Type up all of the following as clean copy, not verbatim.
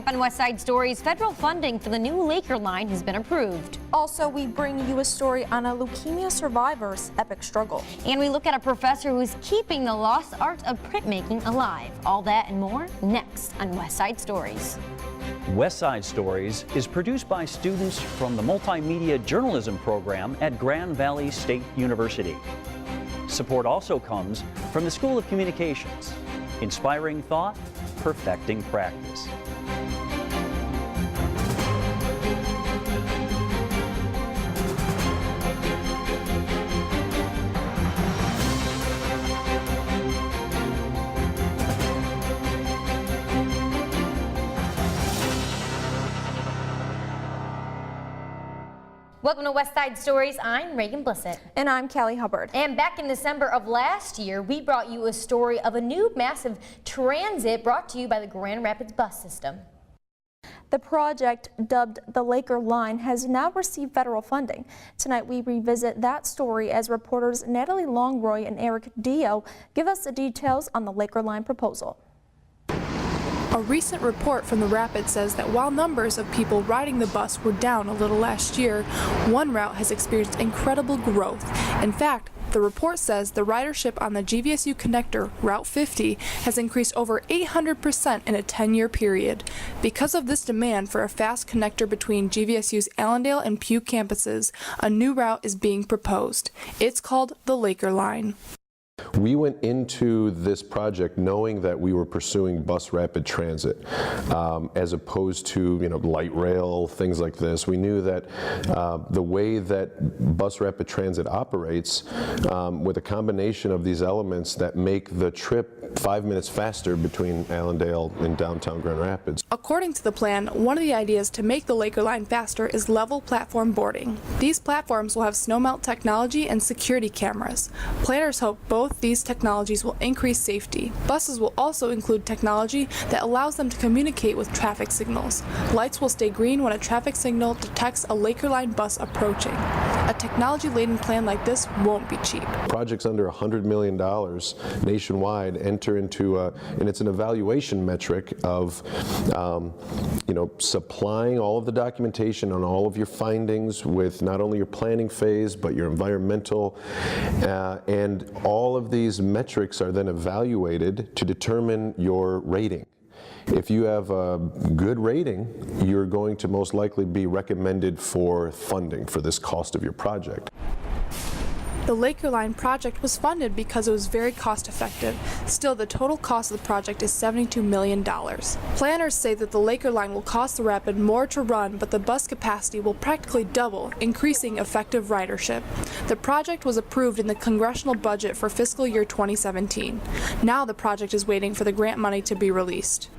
up on West Side Stories, federal funding for the new Laker line has been approved. Also, we bring you a story on a leukemia survivor's epic struggle. And we look at a professor who's keeping the lost art of printmaking alive. All that and more next on West Side Stories. West Side Stories is produced by students from the Multimedia Journalism program at Grand Valley State University. Support also comes from the School of Communications. Inspiring thought, perfecting practice. Welcome to West Side Stories. I'm Reagan Blissett. And I'm Callie Hubbard. And back in December of last year, we brought you a story of a new massive transit brought to you by the Grand Rapids bus system. The project, dubbed the Laker Line, has now received federal funding. Tonight we revisit that story as reporters Natalie Longroy and Eric Dio give us the details on the Laker Line proposal. A recent report from the Rapids says that while numbers of people riding the bus were down a little last year, one route has experienced incredible growth. In fact, the report says the ridership on the GVSU connector, Route 50, has increased over 800% in a 10-year period. Because of this demand for a fast connector between GVSU's Allendale and Pew campuses, a new route is being proposed. It's called the Laker Line. We went into this project knowing that we were pursuing bus rapid transit as opposed to light rail, things like this. We knew that the way that bus rapid transit operates with a combination of these elements that make the trip 5 minutes faster between Allendale and downtown Grand Rapids. According to the plan, one of the ideas to make the Laker Line faster is level platform boarding. These platforms will have snow melt technology and security cameras. Planners hope both these technologies will increase safety. Buses will also include technology that allows them to communicate with traffic signals. Lights will stay green when a traffic signal detects a Laker Line bus approaching. A technology-laden plan like this won't be cheap. Projects under $100 million nationwide enter into and it's an evaluation metric of supplying all of the documentation on all of your findings with not only your planning phase but your environmental and all of these metrics are then evaluated to determine your rating. If you have a good rating, you're going to most likely be recommended for funding for this cost of your project. The Laker Line project was funded because it was very cost-effective. Still, the total cost of the project is $72 million. Planners say that the Laker Line will cost the Rapid more to run, but the bus capacity will practically double, increasing effective ridership. The project was approved in the congressional budget for fiscal year 2017. Now the project is waiting for the grant money to be released.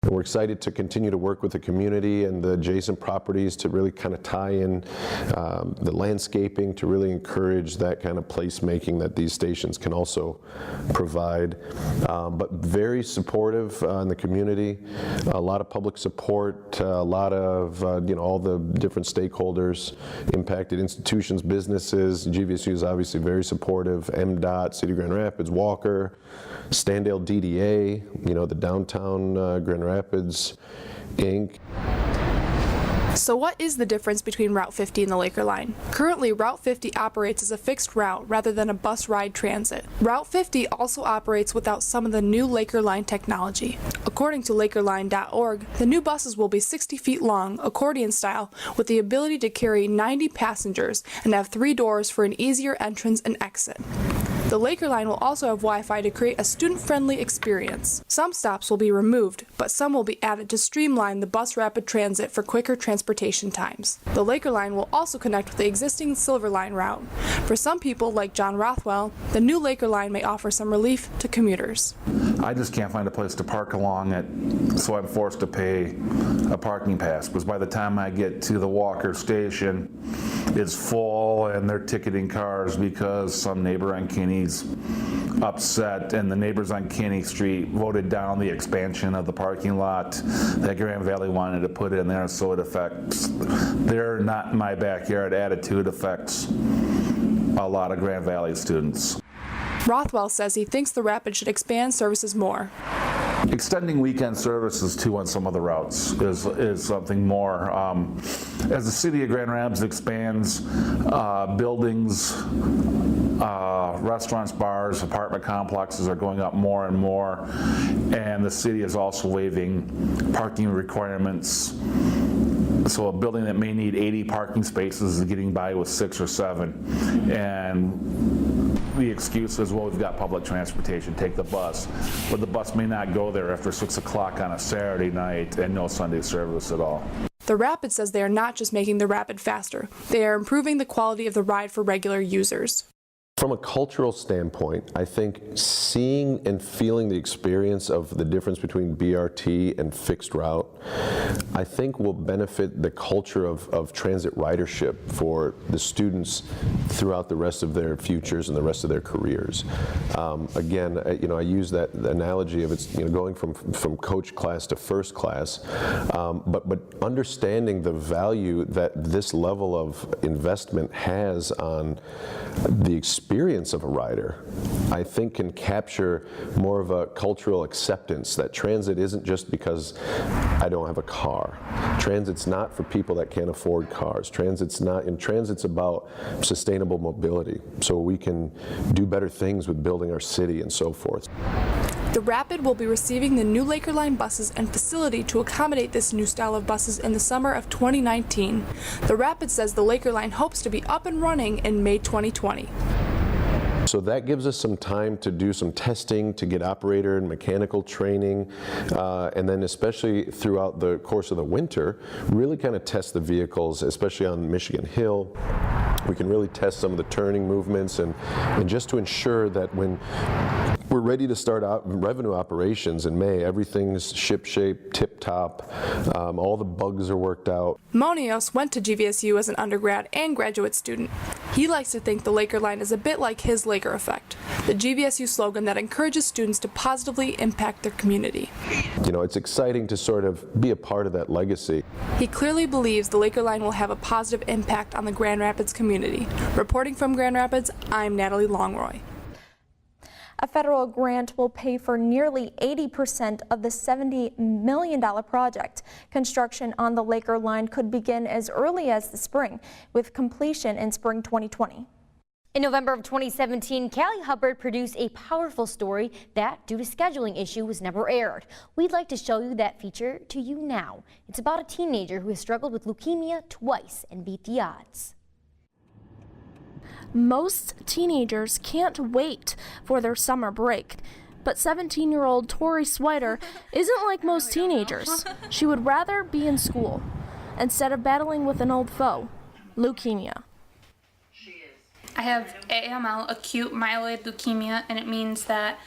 And we're excited to continue to work with the community and the adjacent properties to really kind of tie in the landscaping to really encourage that kind of placemaking that these stations can also provide. But very supportive in the community, a lot of public support, a lot of all the different stakeholders, impacted institutions, businesses. GVSU is obviously very supportive. MDOT, City of Grand Rapids, Walker, Standale DDA, the downtown Grand Rapids, Inc. So what is the difference between Route 50 and the Laker Line? Currently, Route 50 operates as a fixed route rather than a bus ride transit. Route 50 also operates without some of the new Laker Line technology. According to LakerLine.org, the new buses will be 60 feet long, accordion style, with the ability to carry 90 passengers and have 3 doors for an easier entrance and exit. The Laker Line will also have Wi-Fi to create a student-friendly experience. Some stops will be removed, but some will be added to streamline the bus rapid transit for quicker transportation times. The Laker Line will also connect with the existing Silver Line route. For some people, like John Rothwell, the new Laker Line may offer some relief to commuters. I just can't find a place to park along it, so I'm forced to pay a parking pass, because by the time I get to the Walker station, it's full and they're ticketing cars because some neighbor on Kinney's upset, and the neighbors on Kinney Street voted down the expansion of the parking lot that Grand Valley wanted to put in there, so it affects their not in my backyard attitude affects a lot of Grand Valley students. Rothwell says he thinks the Rapid should expand services more. Extending weekend services too on some of the routes is something more. As the city of Grand Rapids expands, buildings, restaurants, bars, apartment complexes are going up more and more, and the city is also waiving parking requirements. So a building that may need 80 parking spaces is getting by with 6 or 7, and the excuse is, well, we've got public transportation, take the bus, but the bus may not go there after 6 o'clock on a Saturday night and no Sunday service at all. The Rapid says they are not just making the Rapid faster, they are improving the quality of the ride for regular users. From a cultural standpoint, I think seeing and feeling the experience of the difference between BRT and fixed route, I think will benefit the culture of transit ridership for the students throughout the rest of their futures and the rest of their careers. Again, I use that analogy of it's going from coach class to first class, but understanding the value that this level of investment has on the experience of a rider, I think can capture more of a cultural acceptance that transit isn't just because I don't have a car. Transit's not for people that can't afford cars. Transit's about sustainable mobility, so we can do better things with building our city and so forth. The Rapid will be receiving the new Laker Line buses and facility to accommodate this new style of buses in the summer of 2019. The Rapid says the Laker Line hopes to be up and running in May 2020. So that gives us some time to do some testing, to get operator and mechanical training, and then especially throughout the course of the winter, really kind of test the vehicles, especially on Michigan Hill. We can really test some of the turning movements and just to ensure that when we're ready to start out revenue operations in May, everything's ship-shape, tip-top, all the bugs are worked out. Monios went to GVSU as an undergrad and graduate student. He likes to think the Laker Line is a bit like his Laker effect, the GVSU slogan that encourages students to positively impact their community. It's exciting to sort of be a part of that legacy. He clearly believes the Laker Line will have a positive impact on the Grand Rapids community. Reporting from Grand Rapids, I'm Natalie Longroy. A federal grant will pay for nearly 80% of the $70 million project. Construction on the Laker Line could begin as early as the spring, with completion in spring 2020. In November of 2017, Callie Hubbard produced a powerful story that, due to scheduling issue, was never aired. We'd like to show you that feature to you now. It's about a teenager who has struggled with leukemia twice and beat the odds. Most teenagers can't wait for their summer break, but 17-year-old Tori Swider isn't like most teenagers. She would rather be in school instead of battling with an old foe, leukemia. I have AML, acute myeloid leukemia, and it means that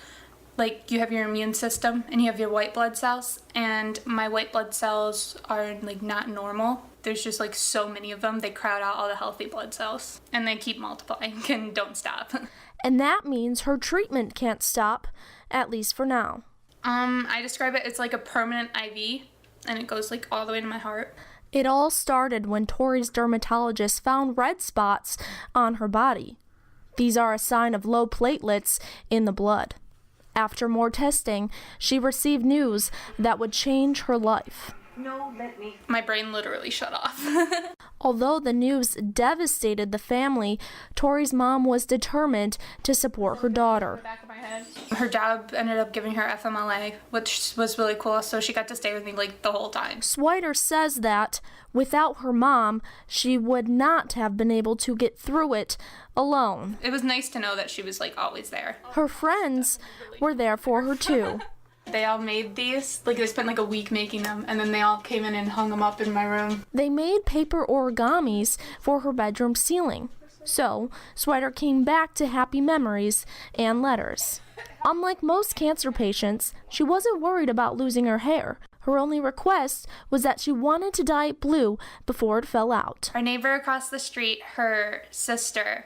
you have your immune system and you have your white blood cells, and my white blood cells are not normal. There's just so many of them, they crowd out all the healthy blood cells, and they keep multiplying and don't stop. And that means her treatment can't stop, at least for now. I describe it, it's like a permanent IV, and it goes all the way to my heart. It all started when Tori's dermatologist found red spots on her body. These are a sign of low platelets in the blood. After more testing, she received news that would change her life. My brain literally shut off. Although the news devastated the family, Tori's mom was determined to support her daughter. Her job ended up giving her FMLA, which was really cool, so she got to stay with me the whole time. Swider says that without her mom, she would not have been able to get through it alone. It was nice to know that she was always there. Her friends were there for her too. They all made these, they spent a week making them, and then they all came in and hung them up in my room. They made paper origamis for her bedroom ceiling. So, Swider came back to happy memories and letters. Unlike most cancer patients, she wasn't worried about losing her hair. Her only request was that she wanted to dye it blue before it fell out. Our neighbor across the street, her sister,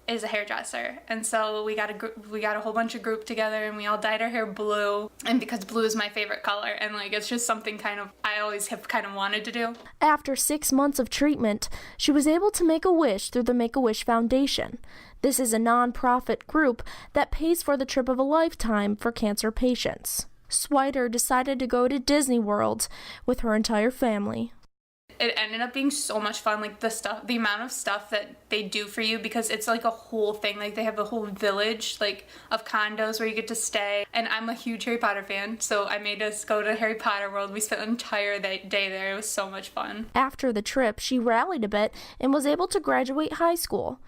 is a hairdresser, and so we got a whole bunch of group together and we all dyed our hair blue, and because blue is my favorite color, and it's just something I always have wanted to do. After 6 months of treatment, she was able to make a wish through the Make-A-Wish Foundation. This is a non-profit group that pays for the trip of a lifetime for cancer patients. Swider decided to go to Disney World with her entire family. It ended up being so much fun, like the amount of stuff that they do for you, because it's like a whole thing. Like they have a whole village like of condos where you get to stay, and I'm a huge Harry Potter fan, so I made us go to Harry Potter World. We spent an entire day there. It was so much fun. After the trip, she rallied a bit and was able to graduate high school.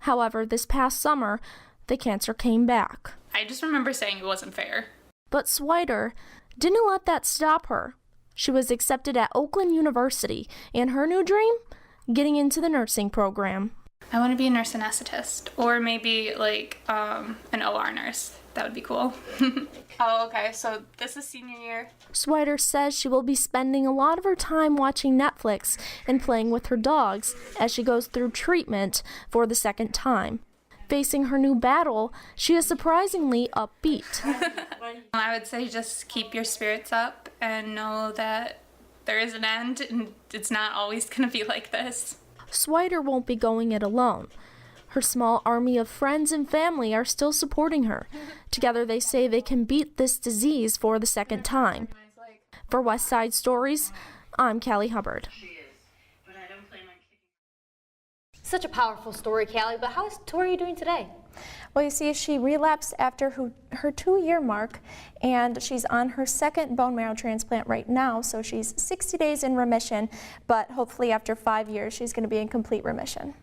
However, this past summer, the cancer came back. I just remember saying it wasn't fair. But Swider didn't let that stop her. She was accepted at Oakland University, and her new dream? Getting into the nursing program. I want to be a nurse anesthetist, or maybe like an OR nurse. That would be cool. Oh, okay, so this is senior year. Swider says she will be spending a lot of her time watching Netflix and playing with her dogs as she goes through treatment for the second time. Facing her new battle, she is surprisingly upbeat. I would say just keep your spirits up and know that there is an end and it's not always going to be like this. Swider won't be going it alone. Her small army of friends and family are still supporting her. Together they say they can beat this disease for the second time. For West Side Stories, I'm Callie Hubbard. Such a powerful story, Callie, but how is Tori doing today? Well, you see, she relapsed after her 2-year mark, and she's on her second bone marrow transplant right now, so she's 60 days in remission, but hopefully after 5 years, she's going to be in complete remission.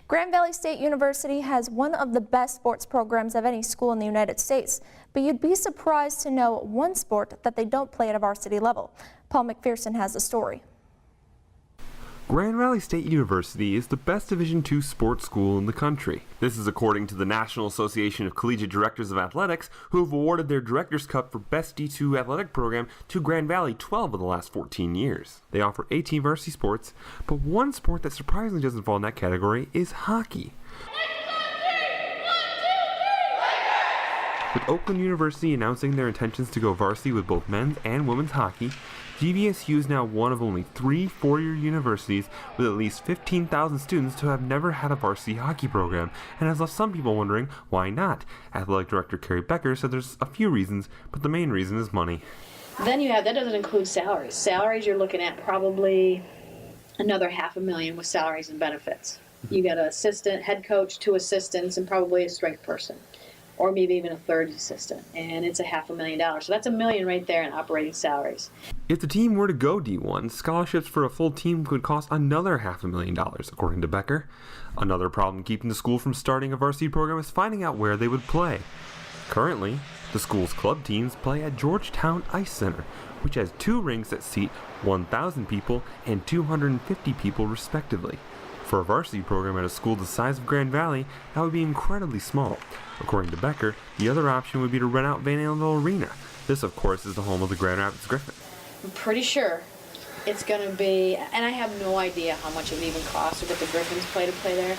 Grand Valley State University has one of the best sports programs of any school in the United States, but you'd be surprised to know one sport that they don't play at a varsity level. Paul McPherson has the story. Grand Valley State University is the best Division II sports school in the country. This is according to the National Association of Collegiate Directors of Athletics, who have awarded their Directors' Cup for Best D2 athletic program to Grand Valley 12 of the last 14 years. They offer 18 varsity sports, but one sport that surprisingly doesn't fall in that category is hockey. With Oakland University announcing their intentions to go varsity with both men's and women's hockey, GVSU is now one of only 3 four-year universities with at least 15,000 students to have never had a varsity hockey program, and has left some people wondering why not. Athletic Director Carrie Becker said there's a few reasons, but the main reason is money. Then you have, that doesn't include salaries. Salaries, you're looking at probably another $500,000 with salaries and benefits. You got an assistant, head coach, 2 assistants, and probably a strength person, or maybe even a third assistant, and it's $500,000. So that's $1 million right there in operating salaries. If the team were to go D1, scholarships for a full team could cost another $500,000, according to Becker. Another problem keeping the school from starting a varsity program is finding out where they would play. Currently, the school's club teams play at Georgetown Ice Center, which has 2 rinks that seat 1,000 people and 250 people respectively. For a varsity program at a school the size of Grand Valley, that would be incredibly small. According to Becker, the other option would be to rent out Van Allenville Arena. This, of course, is the home of the Grand Rapids Griffin. I'm pretty sure it's going to be, and I have no idea how much it would even cost to get the Griffins to play there,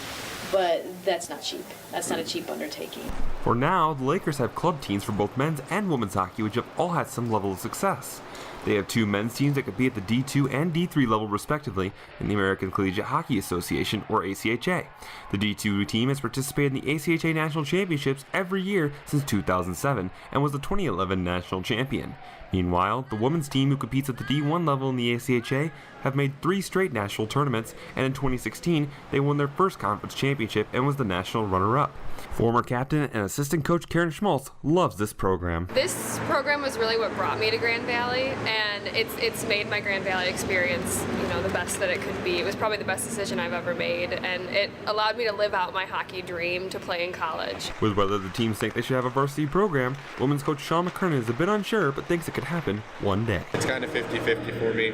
but that's not cheap. That's not a cheap undertaking. For now, the Lakers have club teams for both men's and women's hockey, which have all had some level of success. They have 2 men's teams that compete at the D2 and D3 level respectively in the American Collegiate Hockey Association, or ACHA. The D2 team has participated in the ACHA National Championships every year since 2007 and was the 2011 national champion. Meanwhile, the women's team, who competes at the D1 level in the ACHA, have made 3 straight national tournaments, and in 2016, they won their first conference championship and was the national runner-up. Former captain and assistant coach Karen Schmaltz loves this program. This program was really what brought me to Grand Valley, and it's made my Grand Valley experience, the best that it could be. It was probably the best decision I've ever made, and it allowed me to live out my hockey dream to play in college. With whether the teams think they should have a varsity program, women's coach Sean McKernan is a bit unsure, but thinks it could happen one day. It's kind of 50-50 for me.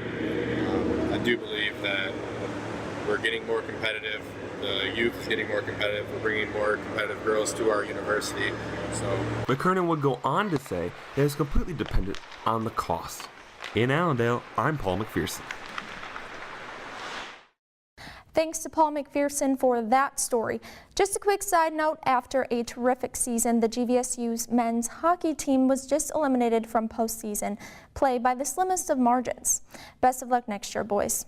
I do believe that we're getting more competitive. The youth is getting more competitive. We're bringing more competitive girls to our university. So McKernan would go on to say that it's completely dependent on the cost. In Allendale, I'm Paul McPherson. Thanks to Paul McPherson for that story. Just a quick side note, after a terrific season, the GVSU's men's hockey team was just eliminated from postseason play by the slimmest of margins. Best of luck next year, boys.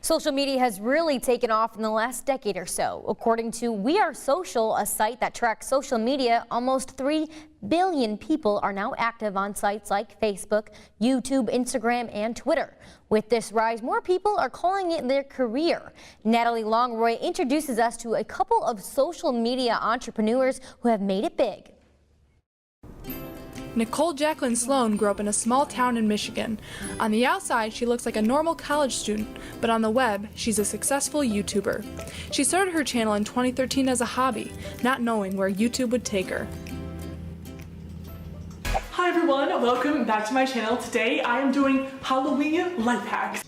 Social media has really taken off in the last decade or so. According to We Are Social, a site that tracks social media, almost 3 billion people are now active on sites like Facebook, YouTube, Instagram, and Twitter. With this rise, more people are calling it their career. Natalie Longroy introduces us to a couple of social media entrepreneurs who have made it big. Nicole Jacqueline Sloan grew up in a small town in Michigan. On the outside, she looks like a normal college student, but on the web, she's a successful YouTuber. She started her channel in 2013 as a hobby, not knowing where YouTube would take her. Hi everyone, welcome back to my channel. Today I am doing Halloween life hacks.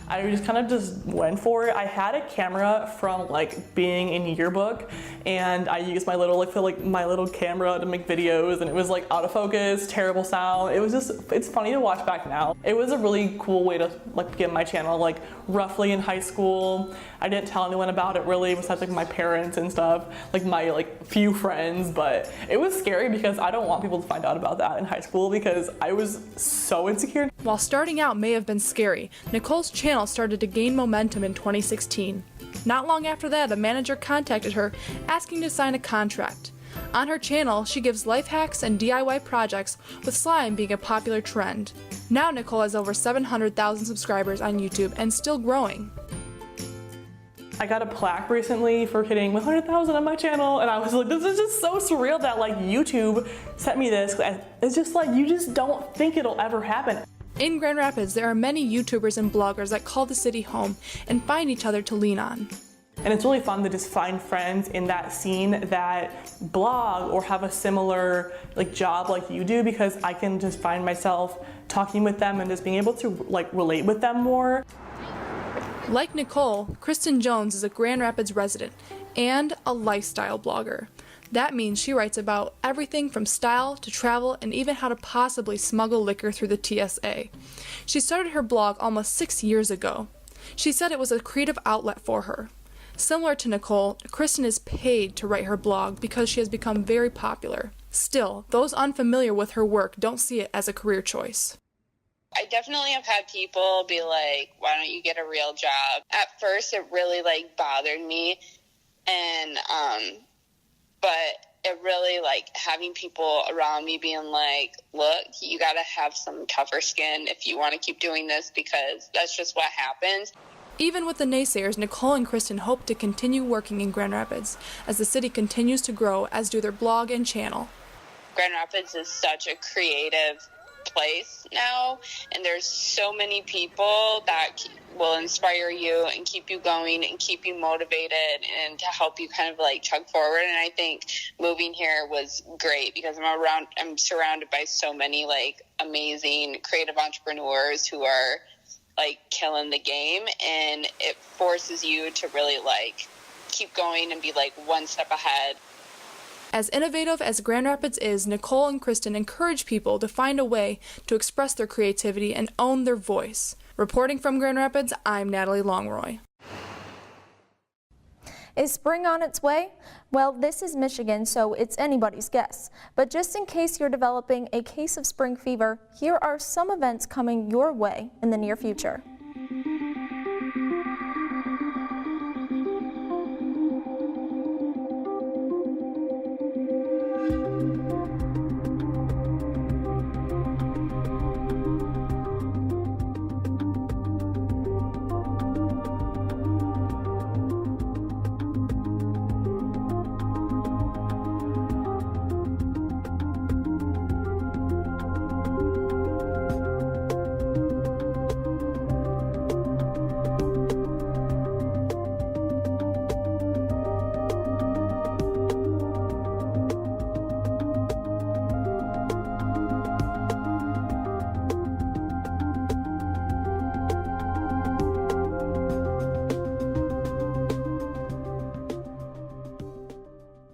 I just kind of just went for it. I had a camera from like being in yearbook, and I used my little my little camera to make videos, and it was like out of focus, terrible sound. It was just, it's funny to watch back now. It was a really cool way to like begin my channel, like roughly in high school. I didn't tell anyone about it really, besides like my parents and stuff, like my few friends, but it was scary because I don't want people to find out about that in high school because I was so insecure. While starting out may have been scary, Nicole's channel started to gain momentum in 2016. Not long after that, a manager contacted her asking to sign a contract. On her channel, she gives life hacks and DIY projects, with slime being a popular trend. Now Nicole has over 700,000 subscribers on YouTube and still growing. I got a plaque recently for hitting 100,000 on my channel, and I was like, this is just so surreal that like YouTube sent me this. It's just like, you just don't think it'll ever happen. In Grand Rapids, there are many YouTubers and bloggers that call the city home and find each other to lean on. And it's really fun to just find friends in that scene that blog or have a similar job like you do, because I can just find myself talking with them and just being able to relate with them more. Like Nicole, Kristen Jones is a Grand Rapids resident and a lifestyle blogger. That means she writes about everything from style to travel and even how to possibly smuggle liquor through the TSA. She started her blog almost 6 years ago. She said it was a creative outlet for her. Similar to Nicole, Kristen is paid to write her blog because she has become very popular. Still, those unfamiliar with her work don't see it as a career choice. I definitely have had people be like, why don't you get a real job? At first, it really bothered me, and but it really having people around me being like, look, you got to have some tougher skin if you want to keep doing this, because that's just what happens. Even with the naysayers, Nicole and Kristen hope to continue working in Grand Rapids as the city continues to grow, as do their blog and channel. Grand Rapids is such a creative place now, and there's so many people that will inspire you and keep you going and keep you motivated and to help you kind of chug forward. And I think moving here was great because I'm surrounded by so many amazing creative entrepreneurs who are killing the game, and it forces you to really keep going and be one step ahead. As innovative as Grand Rapids is, Nicole and Kristen encourage people to find a way to express their creativity and own their voice. Reporting from Grand Rapids, I'm Natalie Longroy. Is spring on its way? Well, this is Michigan, so it's anybody's guess. But just in case you're developing a case of spring fever, here are some events coming your way in the near future.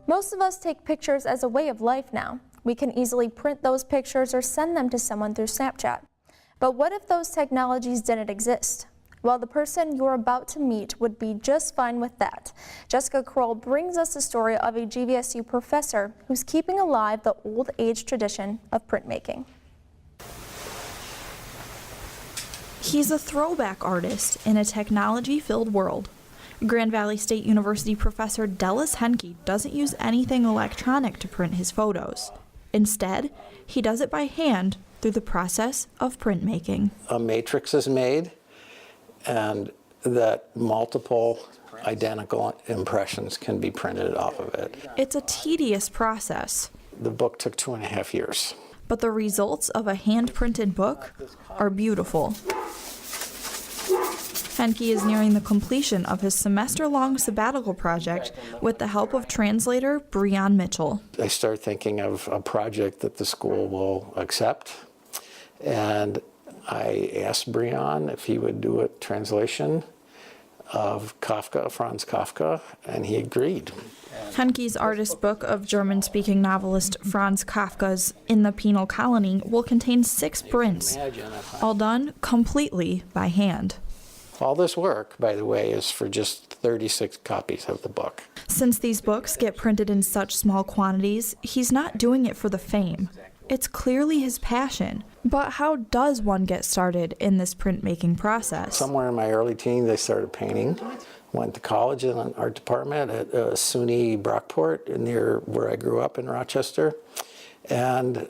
Most of us take pictures as a way of life now. We can easily print those pictures or send them to someone through Snapchat. But what if those technologies didn't exist? Well, the person you're about to meet would be just fine with that. Jessica Kroll brings us the story of a GVSU professor who's keeping alive the old age tradition of printmaking. He's a throwback artist in a technology-filled world. Grand Valley State University professor Dallas Henke doesn't use anything electronic to print his photos. Instead, he does it by hand through the process of printmaking. A matrix is made, and that multiple identical impressions can be printed off of it. It's a tedious process. The book took 2.5 years. But the results of a hand-printed book are beautiful. Henke is nearing the completion of his semester-long sabbatical project with the help of translator Breon Mitchell. I started thinking of a project that the school will accept, and I asked Breon if he would do a translation of Kafka, Franz Kafka, and he agreed. Henke's artist book of German-speaking novelist Franz Kafka's In the Penal Colony will contain 6 prints, all done completely by hand. All this work, by the way, is for just 36 copies of the book. Since these books get printed in such small quantities, he's not doing it for the fame. It's clearly his passion. But how does one get started in this printmaking process? Somewhere in my early teens, I started painting. Went to college in an art department at SUNY Brockport near where I grew up in Rochester. And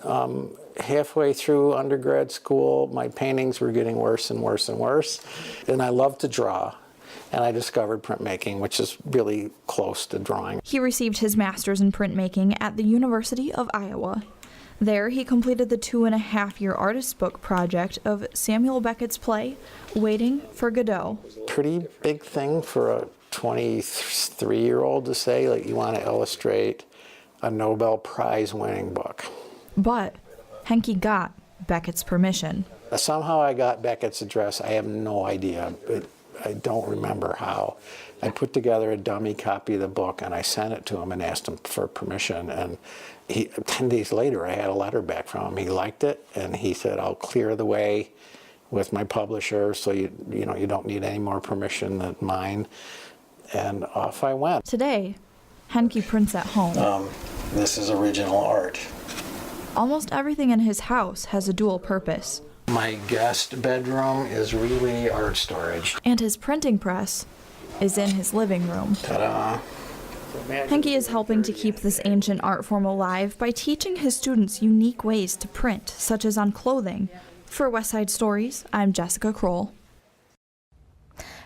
halfway through undergrad school, my paintings were getting worse and worse and worse. And I loved to draw. And I discovered printmaking, which is really close to drawing. He received his master's in printmaking at the University of Iowa. There, he completed the 2.5-year artist's book project of Samuel Beckett's play, Waiting for Godot. Pretty big thing for a 23-year-old to say, like, you want to illustrate a Nobel Prize winning book. But Henke got Beckett's permission. Somehow I got Beckett's address. I have no idea, but I don't remember how. I put together a dummy copy of the book and I sent it to him and asked him for permission. And 10 days later, I had a letter back from him. He liked it, and he said, I'll clear the way with my publisher, so you don't need any more permission than mine. And off I went. Today, Henke prints at home. This is original art. Almost everything in his house has a dual purpose. My guest bedroom is really art storage. And his printing press is in his living room. Ta-da! Henke is helping to keep this ancient art form alive by teaching his students unique ways to print, such as on clothing. For West Side Stories, I'm Jessica Kroll.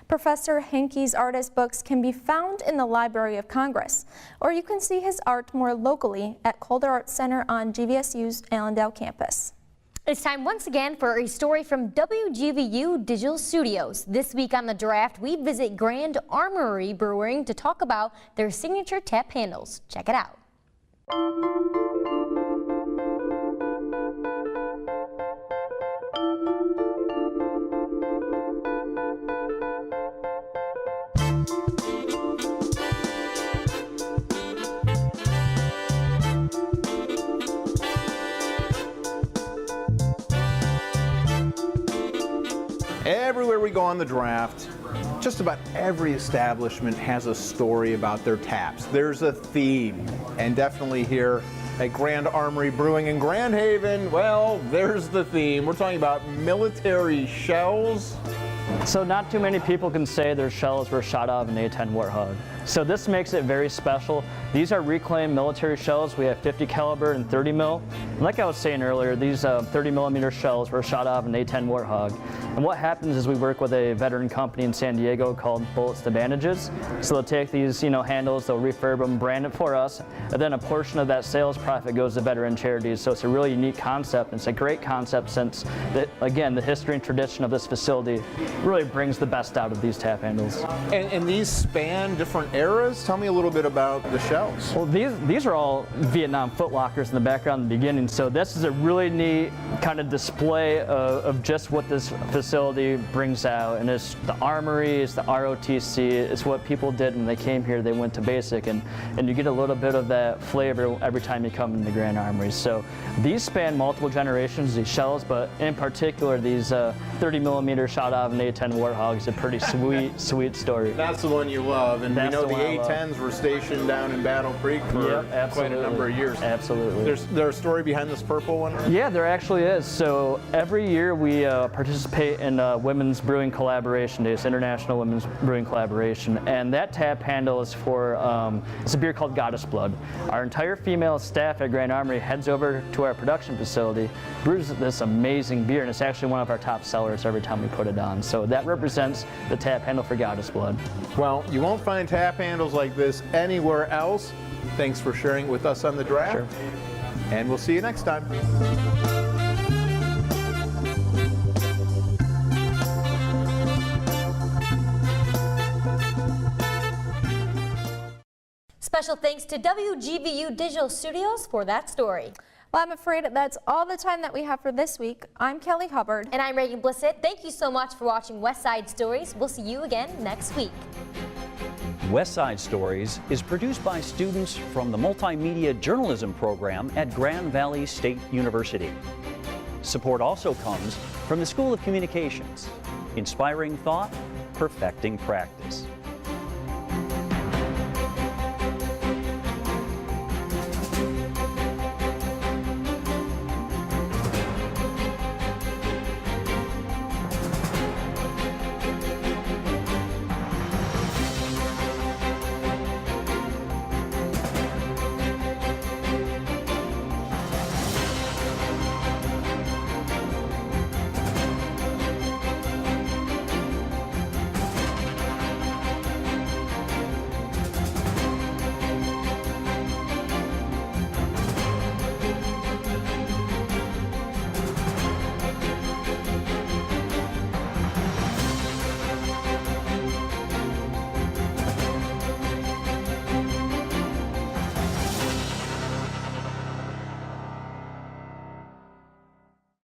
Professor Henke's artist books can be found in the Library of Congress, or you can see his art more locally at Calder Arts Center on GVSU's Allendale campus. It's time once again for a story from WGVU Digital Studios. This week on The Draft, we visit Grand Armory Brewing to talk about their signature tap handles. Check it out. Everywhere we go on The Draft, just about every establishment has a story about their taps. There's a theme, and definitely here at Grand Armory Brewing in Grand Haven, well, there's the theme. We're talking about military shells. So not too many people can say their shells were shot out of an A-10 Warthog. So this makes it very special. These are reclaimed military shells. We have 50 caliber and 30 mil. And like I was saying earlier, these 30 millimeter shells were shot out of an A-10 Warthog. And what happens is we work with a veteran company in San Diego called Bullets to Bandages. So they'll take these, handles, they'll refurb them, brand it for us, and then a portion of that sales profit goes to veteran charities. So it's a really unique concept. It's a great concept since, again, the history and tradition of this facility really brings the best out of these tap handles. And these span different eras? Tell me a little bit about the shells. Well, these are all Vietnam footlockers in the background in the beginning, so this is a really neat kind of display of just what this facility brings out. And it's the Armory, it's the ROTC, it's what people did when they came here. They went to basic, and you get a little bit of that flavor every time you come into the Grand Armory. So these span multiple generations, these shells, but in particular these 30 millimeter shot out of an A10 Warthog is a pretty sweet story. That's the one you love, and we know the A10s were stationed down in Battle Creek for quite a number of years. Absolutely. There's a story behind this purple one? Yeah, there actually is. So every year we participate in Women's Brewing Collaboration Days, International Women's Brewing Collaboration, and that tap handle is for, it's a beer called Goddess Blood. Our entire female staff at Grand Armory heads over to our production facility, brews this amazing beer, and it's actually one of our top sellers every time we put it on. So that represents the tap handle for Goddess Blood. Well, you won't find tap handles like this anywhere else. Thanks for sharing it with us on The Draft. Sure. And we'll see you next time. Special thanks to WGVU Digital Studios for that story. Well, I'm afraid that's all the time that we have for this week. I'm Kelly Hubbard. And I'm Reagan Blissett. Thank you so much for watching West Side Stories. We'll see you again next week. West Side Stories is produced by students from the Multimedia Journalism program at Grand Valley State University. Support also comes from the School of Communications, inspiring thought, perfecting practice.